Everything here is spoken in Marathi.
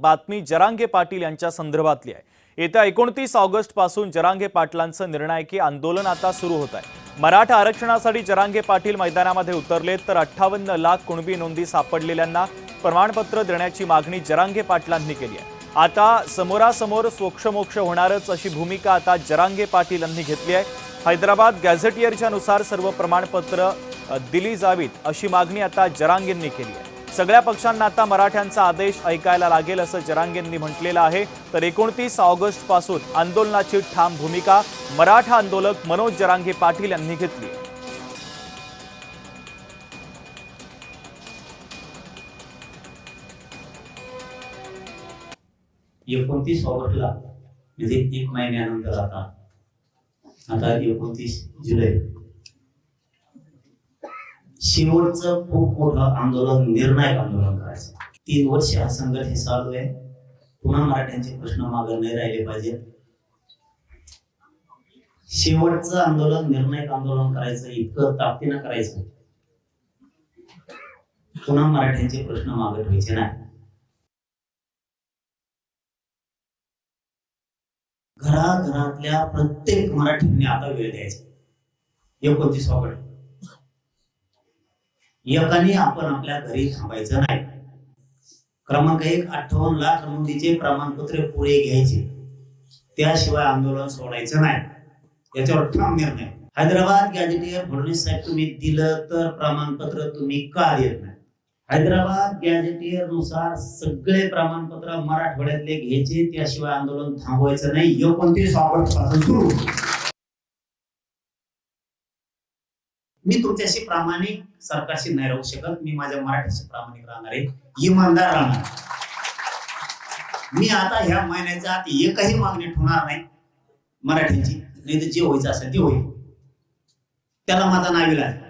बातमी जरांगे पाटील यांच्या संदर्भातली आहे। येत्या 29 ऑगस्ट पासून जरांगे पाटलांचं निर्णायकी आंदोलन आता सुरू होत आहे। मराठा आरक्षणासाठी जरांगे पाटील मैदानामध्ये उतरलेत तर 58 लाख कुणबी नोंदी सापडलेल्यांना प्रमाणपत्र देण्याची मागणी जरांगे पाटलांनी केली आहे। आता समोरासमोर सोक्षमोक्ष होणारच अशी भूमिका आता जरांगे पाटील यांनी घेतली आहे। हैदराबाद गॅझेटियरच्या नुसार सर्व प्रमाणपत्र दिली जावीत अशी मागणी आता जरांगेंनी केली आहे। सगळ्या पक्षांना आता मराठ्यांचा आदेश ऐकायला लागेल असं जरांगेंनी म्हटलेलं आहे। तर 29 ऑगस्ट पासून आंदोलनाची ठाम भूमिका मराठा आंदोलक मनोज जरांगे पाटील यांनी घेतली आहे। 29 ऑगस्टला म्हणजे 1 महिन्यानंतर आता 29 जुलै शेवटचं खूप मोठं आंदोलन, निर्णायक आंदोलन करायचं। 3 वर्ष हा संघर्ष चालू आहे। पुन्हा मराठ्यांचे प्रश्न मागे नाही राहिले पाहिजे। शेवटचं आंदोलन, निर्णायक आंदोलन करायचं, इतकं ताकदीनं करायचं, पुन्हा मराठ्यांचे प्रश्न मागे ठेवायचे नाही। घराघरातल्या प्रत्येक मराठीने आता वेळ द्यायचा। 29 ऑगस्ट एकाने आपण आपल्या घरी थांबायचं नाही। क्रमांक 1, 58 लाख नोंदीचे प्रमाणपत्र पुरे घ्यायचे, त्याशिवाय आंदोलन सोडायचं नाही। याच्यावर ठाम निर्णय। हैदराबाद गॅझेटियर फडणवीस साहेब तुम्ही दिलं तर प्रमाणपत्र तुम्ही का देत नाही? हैदराबाद गॅझेटियर नुसार सगळे प्रमाणपत्र मराठवाड्यातले घ्यायचे, त्याशिवाय आंदोलन थांबवायचं नाही। 29 ऑगस्ट पासून सुरू। मी तुमच्याशी प्रामाणिक, सरकारशी नाही राहू शकत। मी माझ्या मराठीशी प्रामाणिक राहणार आहे, इमानदार राहणार। मी आता ह्या महिन्याच्या आत एकही मागणी ठेवणार नाही मराठीची, नाही तर जे व्हायचं असेल ते होईल, त्याला माझा नाविलाज आहे।